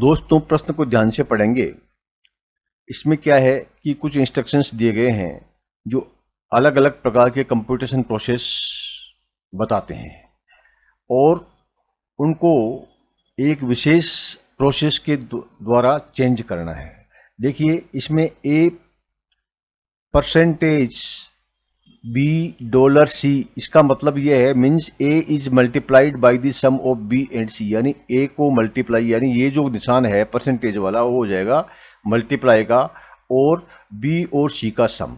दोस्तों प्रश्न को ध्यान से पढ़ेंगे। इसमें क्या है कि कुछ इंस्ट्रक्शंस दिए गए हैं जो अलग अलग प्रकार के कंप्यूटेशन प्रोसेस बताते हैं और उनको एक विशेष प्रोसेस के द्वारा चेंज करना है। देखिए इसमें A percentage B dollar C, इसका मतलब यह है means A is multiplied by the sum of B and C, यानी ए को मल्टीप्लाई, यानी ये जो निशान है परसेंटेज वाला वो हो जाएगा मल्टीप्लाई का और बी और सी का सम।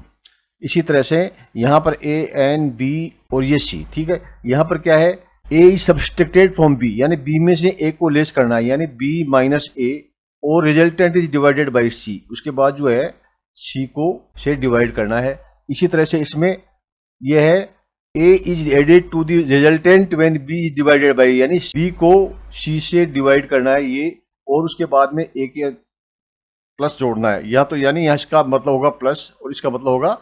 इसी तरह से यहाँ पर ए एन बी और ये सी, ठीक है। यहाँ पर क्या है, ए इज सब्सट्रैक्टेड फ्रॉम बी, यानी बी में से ए को लेस करना है, यानी बी माइनस ए और रिजल्टेंट इज डिवाइडेड बाई सी, उसके बाद जो है सी को से डिवाइड करना है। इसी तरह से इसमें यह है a is added to the resultant when b is divided by, यानी b को c से डिवाइड करना है ये, और उसके बाद में a के प्लस जोड़ना है। या तो यानी यहाँ इसका मतलब होगा प्लस और इसका मतलब होगा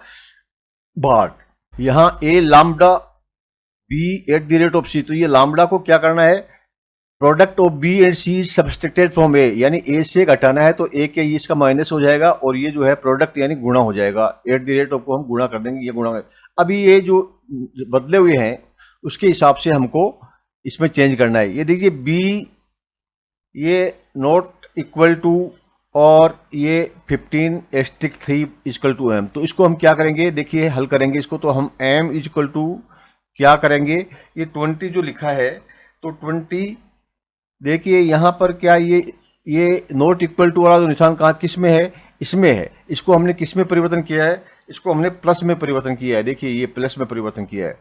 भाग। यहाँ a lambda b at the rate of c, तो ये लैम्बडा को क्या करना है, product of b and c is subtracted from a, यानी a से घटाना है तो a के ये इसका माइनस हो जाएगा और ये जो है प्रोडक्ट यानी गुणा हो जाएगा। एट द रेट ऑफ को हम गुणा कर देंगे, ये गुणा। अभी ये जो बदले हुए हैं उसके हिसाब से हमको इसमें चेंज करना है। ये देखिए b ये नॉट इक्वल टू और ये 15(3) इक्वल टू m, तो इसको हम क्या करेंगे, देखिए हल करेंगे इसको, तो हम m इक्वल टू क्या करेंगे, ये 20 जो लिखा है तो 20, देखिए यहाँ पर क्या ये नॉट इक्वल टू वाला जो निशान कहाँ किस में है, इसमें है। इसको हमने किस में परिवर्तन किया है, इसको हमने प्लस में परिवर्तन किया है। देखिए ये प्लस में परिवर्तन किया है,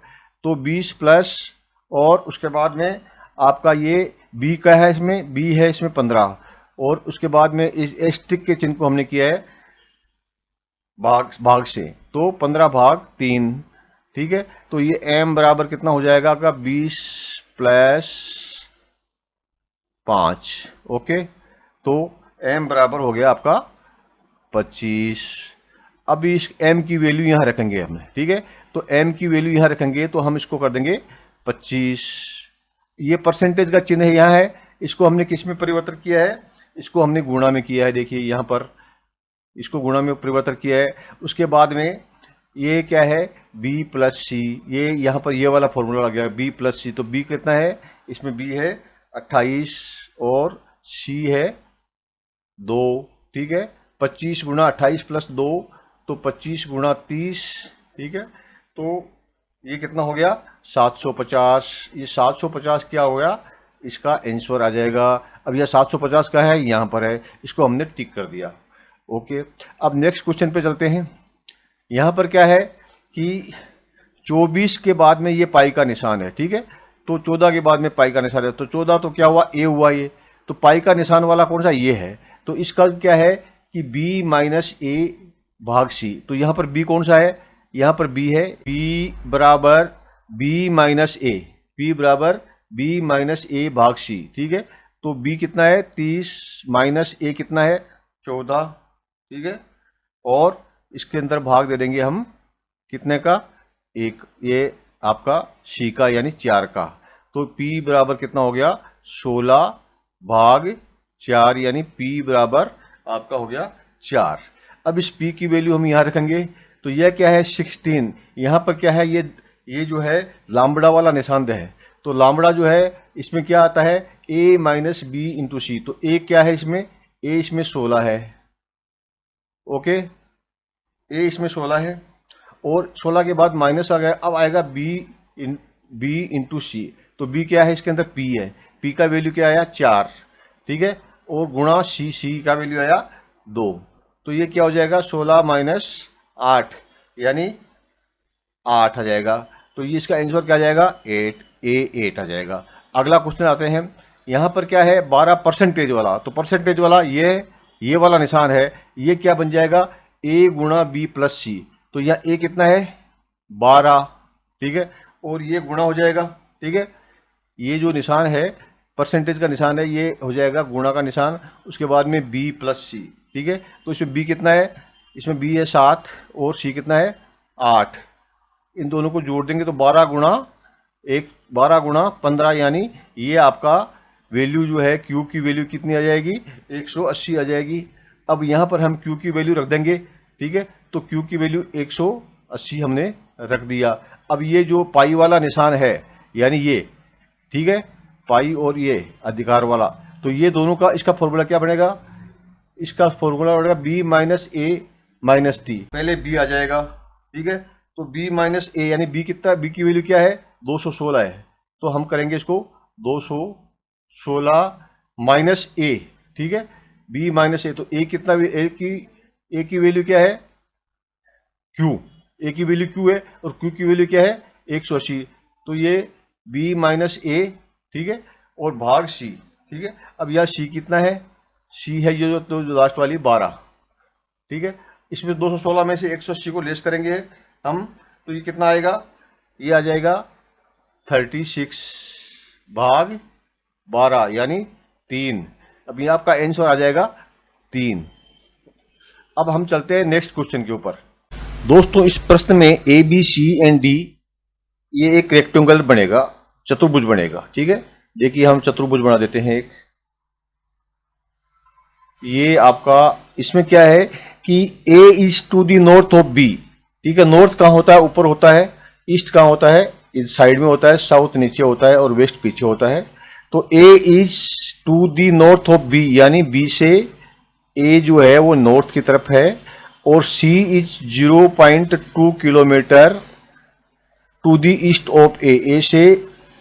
तो 20 प्लस और उसके बाद में आपका ये b का है, इसमें b है इसमें 15, और उसके बाद में इस स्टिक के चिन्ह को हमने किया है भाग से, तो 15/3, ठीक है। तो ये m बराबर कितना हो जाएगा आपका 20 प्लस 5, ओके। तो m बराबर हो गया आपका 25। अभी इस m की वैल्यू यहाँ रखेंगे हमने, ठीक है। तो m की वैल्यू यहाँ रखेंगे तो हम इसको कर देंगे 25। ये परसेंटेज का चिन्ह है यहाँ है, इसको हमने किस में परिवर्तन किया है, इसको हमने गुणा में किया है। देखिए यहाँ पर इसको गुणा में परिवर्तन किया है। उसके बाद में ये क्या है b प्लस सी, ये यहाँ पर ये वाला फॉर्मूला लग गया b प्लस सी, तो b कितना है, इसमें b है 28 और c है 2, ठीक है। 25 गुणा 28 प्लस 2, तो 25 गुणा 30, ठीक है। तो ये कितना हो गया 750। ये 750 क्या हो गया, इसका आंसर आ जाएगा। अब यह 750 का है, यहाँ पर है, इसको हमने टिक कर दिया, ओके। अब नेक्स्ट क्वेश्चन पे चलते हैं। यहाँ पर क्या है कि 24 के बाद में ये पाई का निशान है, ठीक है। तो 14 के बाद में पाई का निशान है, तो 14 तो क्या हुआ, a हुआ ये, तो पाई का निशान वाला कौन सा, ये है। तो इसका क्या है कि b माइनस a भाग c, तो यहाँ पर b कौन सा है, यहाँ पर b है, b बराबर b माइनस a, b बराबर b माइनस a भाग c, ठीक है। तो b कितना है 30 माइनस a कितना है 14, ठीक है। और इसके अंदर भाग दे देंगे हम कितने का, 1, ये आपका c का यानी 4 का। तो p बराबर कितना हो गया 16/4, यानी p बराबर आपका हो गया 4। अब इस p की वैल्यू हम यहाँ रखेंगे, तो यह क्या है 16। यहाँ पर क्या है, ये जो है लैम्बडा वाला निशान है, तो लैम्बडा जो है इसमें क्या आता है a माइनस बी इंटू सी, तो a क्या है इसमें, a इसमें 16 है, ओके। a इसमें 16 है और 16 के बाद माइनस आ गया, अब आएगा b इंटू सी, तो b क्या है इसके अंदर p है, p का वैल्यू क्या आया 4, ठीक है। और गुणा c का वैल्यू आया 2, तो ये क्या हो जाएगा 16 माइनस 8 यानी 8 आ जाएगा। तो ये इसका आंसर क्या आ जाएगा 8 आ जाएगा। अगला क्वेश्चन आते हैं। यहाँ पर क्या है 12% वाला, तो परसेंटेज वाला ये वाला निशान है, ये क्या बन जाएगा a गुणा b प्लस सी, तो यहाँ a कितना है 12, ठीक है। और ये गुणा हो जाएगा, ठीक है। ये जो निशान है परसेंटेज का निशान है, ये हो जाएगा गुणा का निशान, उसके बाद में b प्लस सी, ठीक है। तो इसमें b कितना है, इसमें b है 7 और c कितना है 8, इन दोनों को जोड़ देंगे तो 12 गुणा 15, यानी ये आपका वैल्यू जो है Q की वैल्यू कितनी आ जाएगी, 180 आ जाएगी। अब यहाँ पर हम Q की वैल्यू रख देंगे, ठीक है। तो Q की वैल्यू 180 हमने रख दिया। अब ये जो पाई वाला निशान है यानी ये, ठीक है, पाई और ये अधिकार वाला, तो ये दोनों का इसका फॉर्मूला क्या बनेगा, इसका फॉर्मूला बनेगा b माइनस ए माइनस टी। पहले b आ जाएगा, ठीक है। तो b माइनस ए यानी b कितना, b की वैल्यू क्या है, 216 है। तो हम करेंगे इसको 216 माइनस ए, ठीक है, b माइनस ए। तो a कितना, a की वैल्यू क्या है, q, a की वैल्यू q है और q की वैल्यू क्या है, 180। तो ये b माइनस ए, ठीक है, और भाग c, ठीक है। अब यह c कितना है, c है ये जो लास्ट वाली 12, ठीक है। इसमें 216 में से 180 को लेस करेंगे हम, तो ये कितना आएगा, ये आ जाएगा 36 भाग 12 यानी 3। अब ये आपका आंसर आ जाएगा 3। अब हम चलते हैं नेक्स्ट क्वेश्चन के ऊपर। दोस्तों इस प्रश्न में A B C and D ये एक रेक्टेंगल बनेगा, चतुर्भुज बनेगा, ठीक है। देखिए हम चतुर्भुज बना देते हैं एक। ये आपका इसमें क्या है कि A is to the north of B, ठीक है। नॉर्थ कहाँ होता है, ऊपर होता है। ईस्ट कहाँ होता है, इस साइड में होता है। साउथ नीचे होता है और वेस्ट पीछे होता है। तो A is to the north of B यानी B से A जो है वो नॉर्थ की तरफ है, और C is 0.2 kilometre to the east of A से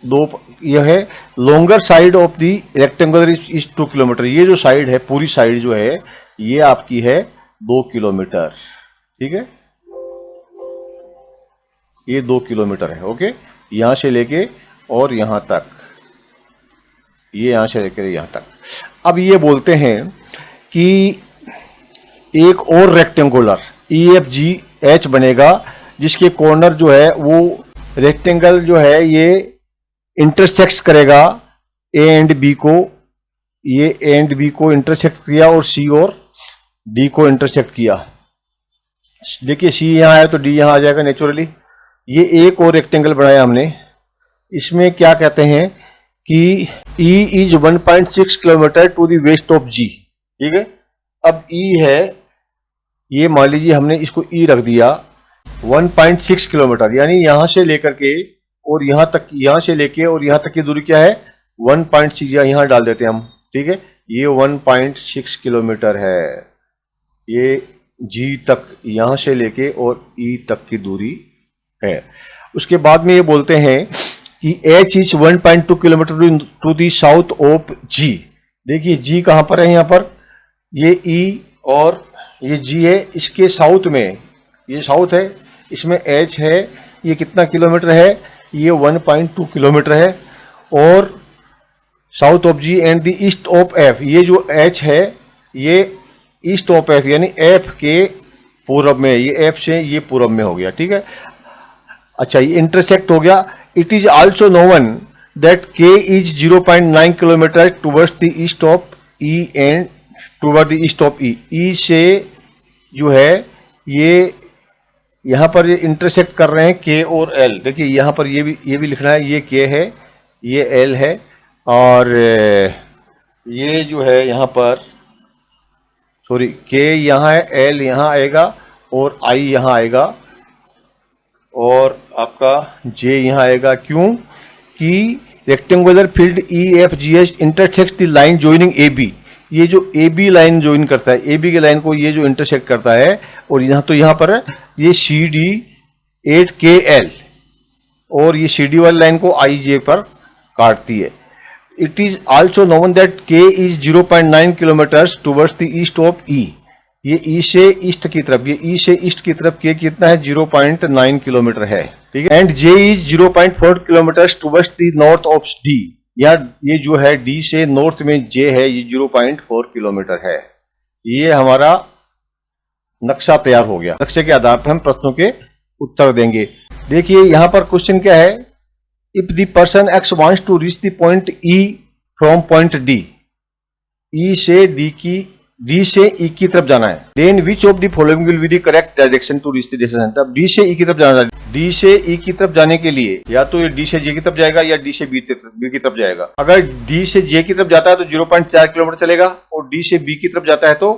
2, यह है longer side of the rectangular is 2 kilometre. ये जो साइड है, पूरी साइड जो है ये आपकी है 2 किलोमीटर, ठीक है। ये 2 किलोमीटर है, ओके। यहां से लेके और यहां तक, ये यहां से लेकर यहां तक। अब ये बोलते हैं कि एक और रेक्टेंगुलर EFGH बनेगा जिसके कॉर्नर जो है वो रेक्टेंगल जो है ये इंटरसेक्ट करेगा A एंड B को। ये A एंड B को इंटरसेक्ट किया और C और D को इंटरसेक्ट किया। देखिए C यहाँ है तो D यहाँ आ जाएगा नेचुरली। ये एक और रेक्टेंगल बनाया हमने। इसमें क्या कहते हैं कि E is 1.6 kilometre to the west of G, ठीक है। अब E है, ये मान लीजिए हमने इसको E रख दिया 1.6 किलोमीटर, यानी यहां से लेकर के और यहां तक, यहां से लेके और यहां तक की दूरी क्या है 1.6, यहां डाल देते हैं हम, ठीक है। ये 1.6 किलोमीटर है। ये G तक यहां से लेके और E तक की दूरी है। उसके बाद में ये बोलते हैं कि H is 1.2 kilometre to the south of G। देखिए G कहां पर है, यहां पर ये E और ये G है, इसके साउथ में, ये साउथ है, इसमें H है। ये कितना किलोमीटर है, ये 1.2 किलोमीटर है। और south of G and the east of F, ये जो H है ये ईस्ट ऑफ F यानी F के पूरब में, ये F से ये पूरब में हो गया, ठीक है। अच्छा ये इंटरसेक्ट हो गया। It is also known that K is 0.9 kilometre towards the east of E and toward the east of E। E से जो है ये यहाँ पर ये इंटरसेक्ट कर रहे हैं K और L। देखिए यहाँ पर ये भी लिखना है, ये K है, ये L है, और ये जो है यहाँ पर, सॉरी, K यहाँ है, L यहाँ आएगा और I यहाँ आएगा और आपका J यहाँ आएगा। क्यों कि rectangular field EFGH intersect the line joining AB। ये जो AB लाइन ज्वाइन करता है, AB की लाइन को ये जो इंटरसेक्ट करता है, और यहाँ तो यहाँ पर ये CD 8KL और ये CD वाली लाइन को IJ पर काटती है। It is also known that K is 0.9 kilometre towards the east of E। ये E से ईस्ट की तरफ, ये E से ईस्ट की तरफ K कितना है, 0.9 किलोमीटर है, ठीक है। And J is 0.4 kilometre towards the north of D। या ये जो है D से नॉर्थ में J है, ये 0.4 किलोमीटर है। ये हमारा नक्शा तैयार हो गया। नक्शे के आधार पर हम प्रश्नों के उत्तर देंगे। देखिए यहां पर क्वेश्चन क्या है, if the person X wants to reach the point E from point D, E से D से E की तरफ जाना है, then which of the following will be the correct direction to reach the destination. अब D से E की तरफ जाना है, डी से ई की तरफ जाने के लिए या तो ये डी से जे की तरफ जाएगा या डी से बी की तरफ जाएगा। अगर डी से जे की तरफ जाता है तो 0.4 किलोमीटर चलेगा और डी से बी की तरफ जाता है तो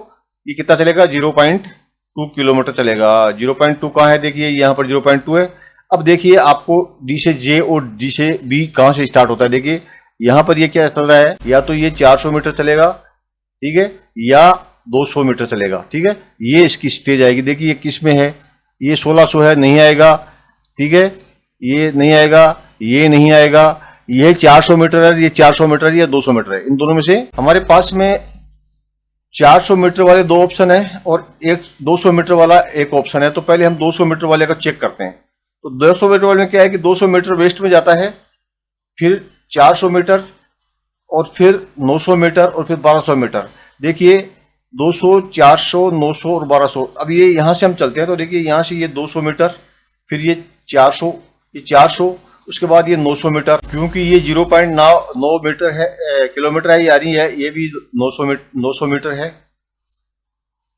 ये कितना चलेगा, 0.2 किलोमीटर चलेगा। 0.2 कहाँ है, देखिए यहाँ पर 0.2 है। अब देखिए आपको डी से जे और डी से बी कहाँ से स्टार्ट होता है। देखिए यहाँ पर ये क्या चल रहा है, या तो ये 400 मीटर चलेगा, ठीक है, या 200 मीटर चलेगा, ठीक है। ये इसकी स्टेज आएगी। देखिए ये किस में है, ये 1600 है, नहीं आएगा, ठीक है, ये नहीं आएगा, ये नहीं आएगा। ये 400 मीटर है, ये 400 मीटर है, ये 200 मीटर है। इन दोनों में से हमारे पास में 400 मीटर वाले दो ऑप्शन है और एक 200 मीटर वाला एक ऑप्शन है। तो पहले हम 200 मीटर वाले का चेक करते हैं। तो 200 मीटर वाले में क्या है कि 200 मीटर वेस्ट में जाता है, फिर 400 मीटर और फिर 900 मीटर और फिर 1200 मीटर। देखिए 200, 400, 900 और 1200। अब ये यहाँ से हम चलते हैं तो देखिए यहाँ से ये 200 मीटर, फिर ये 400, ये 400, उसके बाद ये 900 मीटर। क्योंकि ये 0.9 मीटर है, किलोमीटर है, यानी ये भी 900 मीटर है।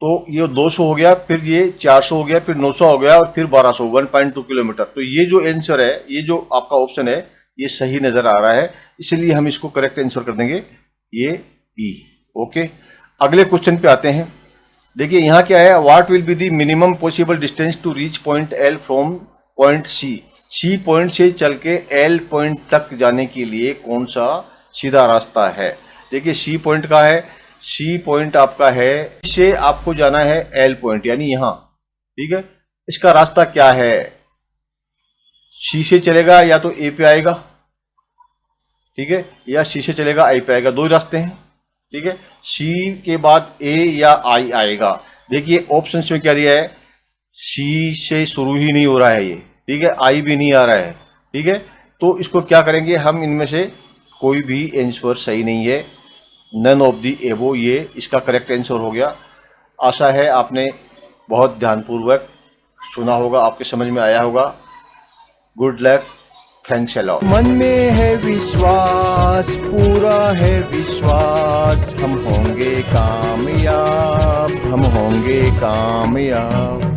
तो ये 200 हो गया, फिर ये 400 हो गया, फिर 900 हो गया और फिर 1200, 1.2 किलोमीटर। तो ये जो आंसर है, ये जो आपका ऑप्शन है, ये सही नजर आ रहा है, इसलिए हम इसको करेक्ट आंसर कर देंगे, ये ई। ओके, अगले क्वेश्चन पे आते हैं। देखिए यहाँ क्या है, what will be the minimum possible distance to reach point L from point C. C point से चल के एल पॉइंट तक जाने के लिए कौन सा सीधा रास्ता है। देखिए सी पॉइंट का है, सी पॉइंट आपका है, इससे आपको जाना है एल पॉइंट, यानी यहाँ, ठीक है। इसका रास्ता क्या है, सी से चलेगा या तो ए पे आएगा, ठीक है, या सी से चलेगा आई पे आएगा, दो ही रास्ते हैं, ठीक है। सी के बाद ए या आई आएगा। देखिए ऑप्शन में क्या दिया है, सी से शुरू ही नहीं हो रहा है ये, ठीक है, आई भी नहीं आ रहा है, ठीक है। तो इसको क्या करेंगे हम, इनमें से कोई भी आंसर सही नहीं है, नन ऑफ दी एबो, ये इसका करेक्ट आंसर हो गया। आशा है आपने बहुत ध्यानपूर्वक सुना होगा, आपके समझ में आया होगा। Good luck, thanks a lot. मन में है विश्वास, पूरा है विश्वास, हम होंगे कामयाब, हम होंगे कामयाब।